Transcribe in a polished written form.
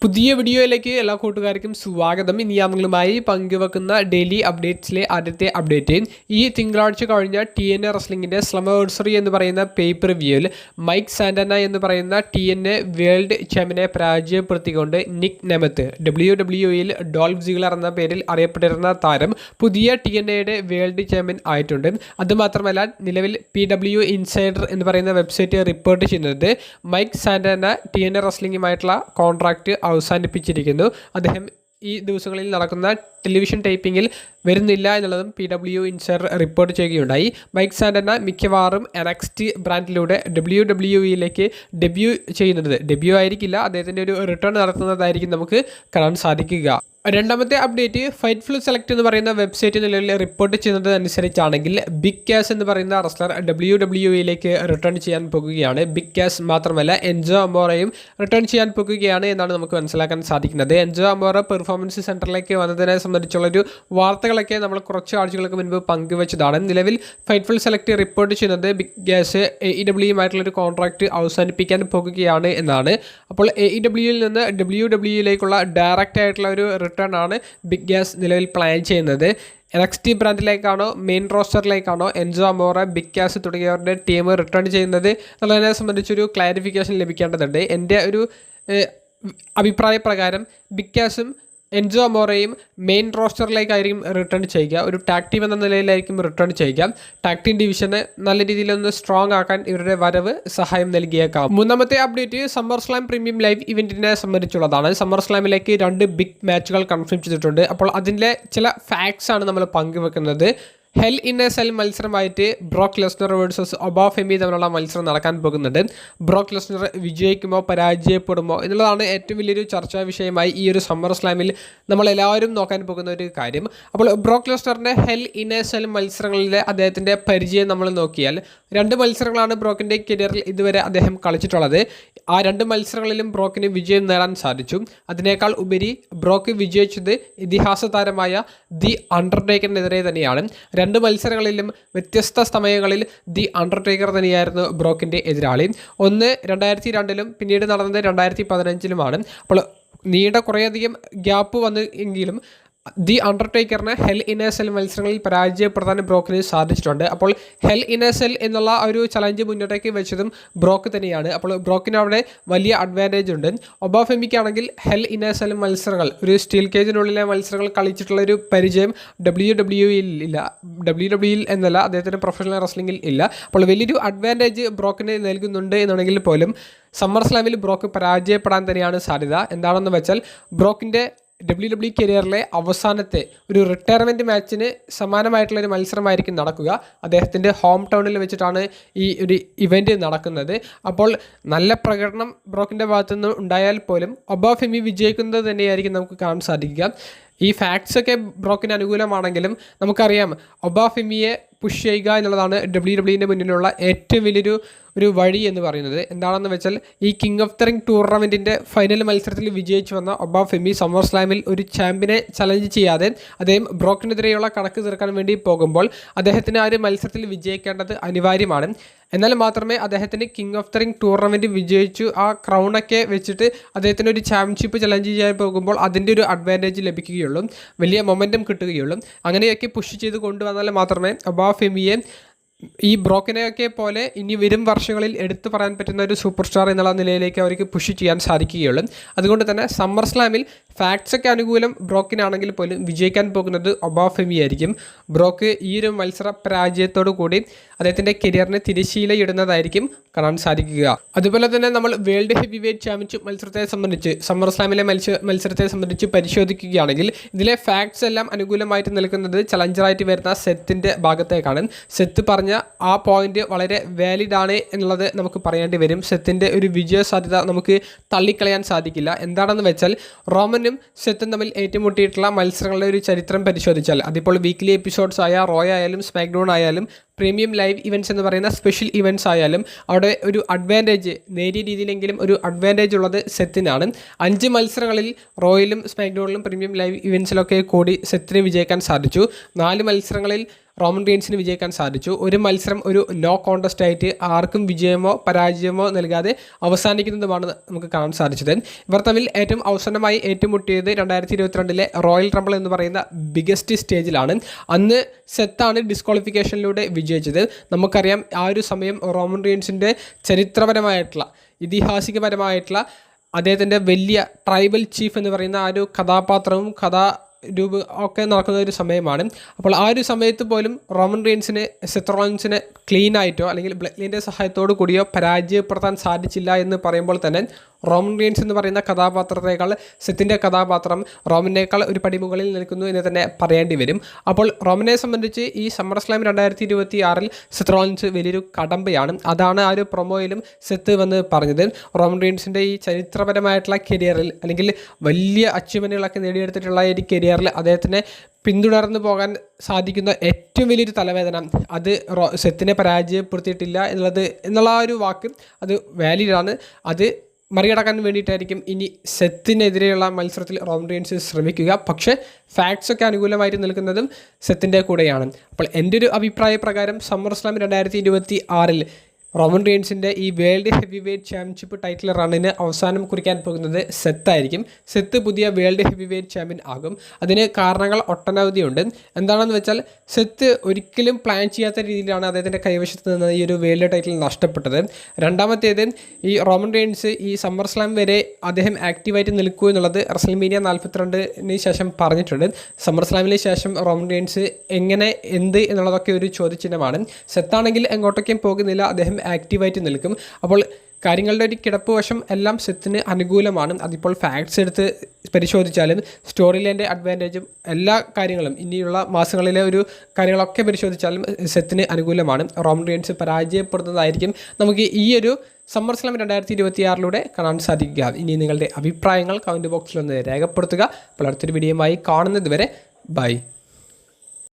പുതിയ വീഡിയോയിലേക്ക് എല്ലാ കൂട്ടുകാർക്കും സ്വാഗതം. ഇനി നിങ്ങളുമായി പങ്കുവെക്കുന്ന ഡെയിലി അപ്ഡേറ്റ്സിലെ ആദ്യത്തെ അപ്ഡേറ്റ് ഈ തിങ്കളാഴ്ച കഴിഞ്ഞ TNA റെസ്ലിംഗിൻ്റെ സ്ലമവേഴ്സറി എന്ന് പറയുന്ന പേപ്പർ വ്യൂവിൽ മൈക്ക് സാന്റന എന്ന് പറയുന്ന TNA വേൾഡ് ചാമ്പ്യനെ പരാജയപ്പെടുത്തിക്കൊണ്ട് നിക് നെമത്ത് WWE ഡോൾഫ് സിഗ്ലർ എന്ന പേരിൽ അറിയപ്പെട്ടിരുന്ന താരം പുതിയ TNAയുടെ വേൾഡ് ചാമ്പ്യൻ ആയിട്ടുണ്ട്. അതുമാത്രമല്ല നിലവിൽ PW ഇൻസൈഡർ എന്ന് പറയുന്ന വെബ്സൈറ്റ് റിപ്പോർട്ട് ചെയ്യുന്നത് മൈക്ക് സാന്റന TNA റെസ്ലിംഗുമായിട്ടുള്ള കോൺട്രാക്റ്റ് അവസാനിപ്പിച്ചിരിക്കുന്നു. അദ്ദേഹം ഈ ദിവസങ്ങളിൽ നടക്കുന്ന ടെലിവിഷൻ ടൈപ്പിങ്ങിൽ വരുന്നില്ല എന്നുള്ളതും PW ഇൻസൈഡർ റിപ്പോർട്ട് ചെയ്യുകയുണ്ടായി. മൈക്ക് സാന്റന മിക്കവാറും NXT ബ്രാൻഡിലൂടെ WWEയിലേക്ക് ഡെബ്യൂ ആയിരിക്കില്ല, അദ്ദേഹത്തിൻ്റെ ഒരു റിട്ടേൺ നടത്തുന്നതായിരിക്കും നമുക്ക് കാണാൻ സാധിക്കുക. രണ്ടാമത്തെ അപ്ഡേറ്റ് ഫൈറ്റ്ഫുൾ സെലക്ട് എന്ന് പറയുന്ന വെബ്സൈറ്റ് നിലവിൽ റിപ്പോർട്ട് ചെയ്യുന്നത് അനുസരിച്ചാണെങ്കിൽ ബിഗ് കാസ് എന്ന് പറയുന്ന റെസ്ലർ WWEയിലേക്ക് റിട്ടേൺ ചെയ്യാൻ പോകുകയാണ്. ബിഗ് കാസ് മാത്രമല്ല എൻസോ അമോറയും റിട്ടേൺ ചെയ്യാൻ പോകുകയാണ് എന്നാണ് നമുക്ക് മനസ്സിലാക്കാൻ സാധിക്കുന്നത്. എൻസോ അമോറ പെർഫോമൻസ് സെൻറ്ററിലേക്ക് വന്നതിനെ സംബന്ധിച്ചുള്ളൊരു വാർത്തകളൊക്കെ നമ്മൾ കുറച്ച് ആഴ്ചകൾക്ക് മുൻപ് പങ്കുവച്ചതാണ്. നിലവിൽ ഫൈറ്റ്ഫുൾ സെലക്ട് റിപ്പോർട്ട് ചെയ്യുന്നത് ബിഗ് കാസ് AEWയുമായിട്ടുള്ളൊരു കോൺട്രാക്റ്റ് അവസാനിപ്പിക്കാൻ പോകുകയാണ് എന്നാണ്. അപ്പോൾ AEWയിൽ നിന്ന് WWEയിലേക്കുള്ള ഡയറക്റ്റ് ആയിട്ടുള്ള ഒരു റിട്ടേൺ ആണ് ബിഗ് കാസ് നിലവിൽ പ്ലാൻ ചെയ്യുന്നത്. NXT ബ്രാൻഡിലേക്കാണോ മെയിൻ റോസ്റ്ററിലേക്കാണോ എൻസോ അമോറ, ബിഗ് കാസ് തുടങ്ങിയവരുടെ ടീം റിട്ടേൺ ചെയ്യുന്നത് എന്നുള്ളതിനെ സംബന്ധിച്ചൊരു ക്ലാരിഫിക്കേഷൻ ലഭിക്കേണ്ടതുണ്ട്. എൻ്റെ ഒരു അഭിപ്രായ പ്രകാരം ബിഗ് കാസും എൻസോ അമോറയും മെയിൻ റോസ്റ്ററിലേക്കായിരിക്കും റിട്ടേൺ ചെയ്യുക. ഒരു ടാഗ് ടീം എന്ന നിലയിലായിരിക്കും റിട്ടേൺ ചെയ്യുക. ടാഗ് ടീം ഡിവിഷനെ നല്ല രീതിയിലൊന്ന് സ്ട്രോങ് ആക്കാൻ ഇവരുടെ വരവ് സഹായം നൽകിയേക്കാം. മൂന്നാമത്തെ update summer slam premium live ഇവൻറ്റിനെ സംബന്ധിച്ചുള്ളതാണ്. സമ്മർ സ്ലാമിലേക്ക് 2 ബിഗ് മാച്ചുകൾ കൺഫേം ചെയ്തിട്ടുണ്ട്. അപ്പോൾ അതിൻ്റെ ചില ഫാക്ട്സ് ആണ് നമ്മൾ പങ്കുവെക്കുന്നത്. ഹെൽ ഇൻ എ സെൽ മത്സരമായിട്ട് ബ്രോക്ക് ലെസ്നർ വേഴ്സസ് ഒബാഫെമി തമ്മിലുള്ള മത്സരം നടക്കാൻ പോകുന്നുണ്ട്. ബ്രോക്ക് ലെസ്നർ വിജയിക്കുമോ പരാജയപ്പെടുമോ എന്നുള്ളതാണ് ഏറ്റവും വലിയൊരു ചർച്ചാ വിഷയമായി ഈ ഒരു സമ്മർ സ്ലാമിൽ നമ്മളെല്ലാവരും നോക്കാൻ പോകുന്ന ഒരു കാര്യം. അപ്പോൾ ബ്രോക്ക് ലെസ്നറിൻ്റെ ഹെൽ ഇൻ എ സെൽ മത്സരങ്ങളിലെ അദ്ദേഹത്തിൻ്റെ പരിചയം നമ്മൾ നോക്കിയാൽ 2 മത്സരങ്ങളാണ് ബ്രോക്കിൻ്റെ കരിയറിൽ ഇതുവരെ അദ്ദേഹം കളിച്ചിട്ടുള്ളത്. ആ 2 മത്സരങ്ങളിലും ബ്രോക്കിന് വിജയം നേടാൻ സാധിച്ചു. അതിനേക്കാൾ ഉപരി ബ്രോക്ക് വിജയിച്ചത് ഇതിഹാസ താരമായ ദി അണ്ടർടേക്കറിനെതിരെ തന്നെയാണ്. 2 മത്സരങ്ങളിലും വ്യത്യസ്ത സമയങ്ങളിൽ ദി അണ്ടർടേക്കർ തന്നെയായിരുന്നു ബ്രോക്കിൻ്റെ എതിരാളി. ഒന്ന് 2002 പിന്നീട് നടന്നത് 2015 അപ്പോൾ നീണ്ട കുറേയധികം ഗ്യാപ്പ് വന്നു എങ്കിലും ദി അണ്ടർടേക്കറിനെ ഹെൽ ഇൻ എ സെൽ മത്സരങ്ങളിൽ പരാജയപ്പെടുത്താൻ ബ്രോക്കിന് സാധിച്ചിട്ടുണ്ട്. അപ്പോൾ ഹെൽ ഇൻ എ സെൽ എന്നുള്ള ഒരു ചലഞ്ച് മുന്നോട്ടേക്ക് വെച്ചതും ബ്രോക്ക് തന്നെയാണ്. അപ്പോൾ ബ്രോക്കിന് അവിടെ വലിയ അഡ്വാൻറ്റേജ് ഉണ്ട്. ഒബാഫെമിക്കാണെങ്കിൽ ഹെൽ ഇൻ എ സെൽ മത്സരങ്ങൾ, ഒരു സ്റ്റീൽ കേജിനുള്ളിലെ മത്സരങ്ങൾ കളിച്ചിട്ടുള്ള ഒരു പരിചയം WWEയിൽ ഇല്ല, WWE എന്നല്ല അദ്ദേഹത്തിന് പ്രൊഫഷണൽ റെസ്ലിംഗിൽ ഇല്ല. അപ്പോൾ വലിയൊരു അഡ്വാൻറ്റേജ് ബ്രോക്കിന് നൽകുന്നുണ്ട് എന്നാണെങ്കിൽ പോലും സമ്മർ സ്ലാമിൽ ബ്രോക്ക് പരാജയപ്പെടാൻ തന്നെയാണ് സാധ്യത. എന്താണെന്ന് വെച്ചാൽ ബ്രോക്കിൻ്റെ WWE കരിയറിലെ അവസാനത്തെ ഒരു റിട്ടയർമെൻറ്റ് മാച്ചിന് സമാനമായിട്ടുള്ളൊരു മത്സരമായിരിക്കും നടക്കുക. അദ്ദേഹത്തിൻ്റെ ഹോം ടൗണിൽ വെച്ചിട്ടാണ് ഈ ഒരു ഇവൻറ്റ് നടക്കുന്നത്. അപ്പോൾ നല്ല പ്രകടനം ബ്രോക്കിൻ്റെ ഭാഗത്തുനിന്ന് ഉണ്ടായാൽ പോലും ഒബാഫെമി വിജയിക്കുന്നത് തന്നെയായിരിക്കും നമുക്ക് കാണാൻ സാധിക്കുക. ഈ ഫാക്ട്സൊക്കെ ബ്രോക്കിന് അനുകൂലമാണെങ്കിലും നമുക്കറിയാം ഒബാഫെമിയെ പുഷ് ചെയ്യുക എന്നുള്ളതാണ് WWEൻ്റെ മുന്നിലുള്ള ഏറ്റവും വലിയൊരു വഴി എന്ന് പറയുന്നത്. എന്താണെന്ന് വെച്ചാൽ ഈ കിങ് ഓഫ് ദ റിംഗ് ടൂർണമെൻറ്റിൻ്റെ ഫൈനൽ മത്സരത്തിൽ വിജയിച്ചു വന്ന ഒബാഫെമി സമ്മർ സ്ലാമിൽ ഒരു ചാമ്പ്യനെ ചലഞ്ച് ചെയ്യാതെ അദ്ദേഹം ബ്രോക്കിനെതിരെയുള്ള കണക്ക് തീർക്കാൻ വേണ്ടി പോകുമ്പോൾ അദ്ദേഹത്തിന് ആ ഒരു മത്സരത്തിൽ വിജയിക്കേണ്ടത് അനിവാര്യമാണ്. എന്നാൽ മാത്രമേ അദ്ദേഹത്തിന് king of the ring tournament വിജയിച്ചു ആ ക്രൗണൊക്കെ വെച്ചിട്ട് അദ്ദേഹത്തിന് ഒരു ചാമ്പ്യൻഷിപ്പ് ചലഞ്ച് ചെയ്യാൻ പോകുമ്പോൾ അതിൻ്റെ ഒരു അഡ്വാൻറ്റേജ് ലഭിക്കുകയുള്ളൂ, വലിയ മൊമെൻറ്റം കിട്ടുകയുള്ളൂ. അങ്ങനെയൊക്കെ പുഷ് ചെയ്ത് കൊണ്ടുവന്നാൽ മാത്രമേ ഒബാഫെമിയെ ഈ ബ്രോക്കിനെയൊക്കെ പോലെ ഇനി വരും വർഷങ്ങളിൽ എടുത്തു പറയാൻ പറ്റുന്ന ഒരു സൂപ്പർ സ്റ്റാർ എന്നുള്ള നിലയിലേക്ക് അവർക്ക് പുഷ് ചെയ്യാൻ സാധിക്കുകയുള്ളൂ. അതുകൊണ്ട് തന്നെ സമ്മർ സ്ലാമിൽ ഫാക്ട്സൊക്കെ അനുകൂലം ബ്രോക്കിനാണെങ്കിൽ പോലും വിജയിക്കാൻ പോകുന്നത് ഒബാഫെമി ആയിരിക്കും. ബ്രോക്ക് ഈ ഒരു മത്സര പരാജയത്തോടു കൂടി അദ്ദേഹത്തിൻ്റെ കരിയറിന് തിരശ്ശീലയിടുന്നതായിരിക്കും കാണാൻ സാധിക്കുക. അതുപോലെ തന്നെ നമ്മൾ വേൾഡ് ഹെവി വെയ്റ്റ് ചാമ്പ്യൻഷിപ്പ് മത്സരത്തെ സംബന്ധിച്ച് സമ്മർ സ്ലാമിലെ മത്സരത്തെ സംബന്ധിച്ച് പരിശോധിക്കുകയാണെങ്കിൽ ഇതിലെ ഫാക്ട്സ് എല്ലാം അനുകൂലമായിട്ട് നിൽക്കുന്നത് ചലഞ്ചറായിട്ട് വരുന്ന സെത്തിൻ്റെ ഭാഗത്തേക്കാണ്. സെത്ത് പറഞ്ഞ ആ പോയിന്റ് വളരെ വാലിഡ് ആണ് എന്നുള്ളത് നമുക്ക് പറയേണ്ടി വരും. സെത്തിൻ്റെ ഒരു വിജയ സാധ്യത നമുക്ക് തള്ളിക്കളയാൻ സാധിക്കില്ല. എന്താണെന്ന് വെച്ചാൽ റോമനും സെത്തും തമ്മിൽ ഏറ്റുമുട്ടിയിട്ടുള്ള മത്സരങ്ങളുടെ ഒരു ചരിത്രം പരിശോധിച്ചാൽ അതിപ്പോൾ വീക്ക്ലി എപ്പിസോഡ്സ് ആയ റോ ആയാലും സ്മാക്ഡൗൺ ആയാലും പ്രീമിയം ലൈവ് ഇവൻറ്റ്സ് എന്ന് പറയുന്ന സ്പെഷ്യൽ ഇവൻറ്റ്സ് ആയാലും അവിടെ ഒരു അഡ്വാൻറ്റേജ് നേരിയ രീതിയിലെങ്കിലും ഒരു അഡ്വാൻറ്റേജ് ഉള്ളത് സെത്തിനാണ്. 5 മത്സരങ്ങളിൽ റോയിലും സ്മാക്ഡൗണിലും പ്രീമിയം ലൈവ് ഇവൻറ്റ്സിലൊക്കെ കൂടി സെത്തിന് വിജയിക്കാൻ സാധിച്ചു. 4 മത്സരങ്ങളിൽ റോമൻ റീൻസിന് വിജയിക്കാൻ സാധിച്ചു. ഒരു മത്സരം ഒരു നോ കോൺടെസ്റ്റ് ആയിട്ട് ആർക്കും വിജയമോ പരാജയമോ നൽകാതെ അവസാനിക്കുന്നതുമാണ് നമുക്ക് കാണാൻ സാധിച്ചത്. ഇവർ തമ്മിൽ ഏറ്റവും അവസാനമായി ഏറ്റുമുട്ടിയത് 2022 റോയൽ റംബിൾ എന്ന് പറയുന്ന ബിഗസ്റ്റ് സ്റ്റേജിലാണ്. അന്ന് സെത്താണ് ഡിസ്ക്വാളിഫിക്കേഷനിലൂടെ വിജയിച്ചത്. നമുക്കറിയാം ആ ഒരു സമയം റോമൻ റീൻസിൻ്റെ ചരിത്രപരമായിട്ടുള്ള ഇതിഹാസികപരമായിട്ടുള്ള അദ്ദേഹത്തിൻ്റെ വലിയ ട്രൈബൽ ചീഫ് എന്ന് പറയുന്ന ആ ഒരു കഥാപാത്രവും ഒക്കെ നടക്കുന്ന ഒരു സമയമാണ്. അപ്പോൾ ആ ഒരു സമയത്ത് പോലും റോമൻ റീൻസിന് സെത്ത് റോളിൻസിനെ ക്ലീൻ ആയിട്ടോ അല്ലെങ്കിൽ ബ്ലഡ് ലൈൻ്റെ സഹായത്തോടു കൂടിയോ പരാജയപ്പെടുത്താൻ സാധിച്ചില്ല എന്ന് പറയുമ്പോൾ തന്നെ റോമൻ റീൻസ് എന്ന് പറയുന്ന കഥാപാത്രത്തേക്കാൾ സെത്തിൻ്റെ കഥാപാത്രം റോമനേക്കാൾ ഒരു പടി മുകളിൽ നിൽക്കുന്നു എന്ന് തന്നെ പറയേണ്ടി വരും. അപ്പോൾ റോമനെ സംബന്ധിച്ച് ഈ സമ്മർ സ്ലാം 2026 സെത്ത് റോളിൻസ് വലിയൊരു കടമ്പയാണ്. അതാണ് ആ ഒരു പ്രൊമോയിലും സെത്ത് വന്ന് പറഞ്ഞത്. റോമൻ റീൻസിൻ്റെ ഈ ചരിത്രപരമായിട്ടുള്ള കരിയറിൽ അല്ലെങ്കിൽ വലിയ അച്ചീവ്മെൻറ്റുകളൊക്കെ നേടിയെടുത്തിട്ടുള്ള ഈ കരിയറിൽ അദ്ദേഹത്തിനെ പിന്തുടർന്നു പോകാൻ സാധിക്കുന്ന ഏറ്റവും വലിയൊരു തലവേദന അത് സെത്തിനെ പരാജയപ്പെടുത്തിയിട്ടില്ല എന്നുള്ള ആ ഒരു വാക്ക് അത് വാലിഡാണ്. അത് മറികടക്കാൻ വേണ്ടിയിട്ടായിരിക്കും ഇനി സെത്തിനെതിരെയുള്ള മത്സരത്തിൽ റോമൻ റീൻസ് ശ്രമിക്കുക. പക്ഷേ ഫാക്ട്സൊക്കെ അനുകൂലമായിട്ട് നിൽക്കുന്നതും സെത്തിൻ്റെ കൂടെയാണ്. അപ്പോൾ എൻ്റെ ഒരു അഭിപ്രായ പ്രകാരം സമ്മർ സ്ലാം 2026 റോമൻ റീൻസിൻ്റെ ഈ world heavyweight championship title റണ്ണിന് അവസാനം കുറിക്കാൻ പോകുന്നത് സെത്തായിരിക്കും. സെത്ത് പുതിയ വേൾഡ് ഹെവി വെയ്റ്റ് ചാമ്പ്യൻ ആകും. അതിന് കാരണങ്ങൾ ഒട്ടനവധിയുണ്ട്. എന്താണെന്ന് വെച്ചാൽ സെത്ത് ഒരിക്കലും പ്ലാൻ ചെയ്യാത്ത രീതിയിലാണ് അദ്ദേഹത്തിൻ്റെ കൈവശത്ത് നിന്ന് ഈ ഒരു വേൾഡ് ടൈറ്റിൽ നഷ്ടപ്പെട്ടത്. രണ്ടാമത്തേത് ഈ റോമൻ റീൻസ് ഈ സമ്മർ സ്ലാം വരെ അദ്ദേഹം ആക്റ്റീവായിട്ട് നിൽക്കൂ എന്നുള്ളത് റസൽമേനിയ 42 ശേഷം പറഞ്ഞിട്ടുണ്ട്. സമ്മർ സ്ലാമിന് ശേഷം റോമൻ റീൻസ് എങ്ങനെ എന്ത് എന്നുള്ളതൊക്കെ ഒരു ചോദ്യചിഹ്നമാണ്. സെത്താണെങ്കിൽ എങ്ങോട്ടൊക്കെയും പോകുന്നില്ല, അദ്ദേഹം ആക്റ്റീവായിട്ട് നിൽക്കും. അപ്പോൾ കാര്യങ്ങളുടെ ഒരു കിടപ്പ് വശം എല്ലാം സെത്തിന് അനുകൂലമാണ്. അതിപ്പോൾ ഫാക്ട്സ് എടുത്ത് പരിശോധിച്ചാലും സ്റ്റോറി ലൈൻ്റെ അഡ്വാൻറ്റേജും എല്ലാ കാര്യങ്ങളും ഇനിയുള്ള മാസങ്ങളിലെ ഒരു കാര്യങ്ങളൊക്കെ പരിശോധിച്ചാലും സെത്തിന് അനുകൂലമാണ്. റോമൻ റീൻസ് പരാജയപ്പെടുന്നതായിരിക്കും നമുക്ക് ഈ ഒരു സമ്മർ സ്ലാം 2026 കാണാൻ സാധിക്കുക. ഇനി നിങ്ങളുടെ അഭിപ്രായങ്ങൾ കമൻറ്റ് ബോക്സിൽ ഒന്ന് രേഖപ്പെടുത്തുക. അപ്പോൾ അടുത്തൊരു വീഡിയോയുമായി കാണുന്നത് വരെ ബൈ.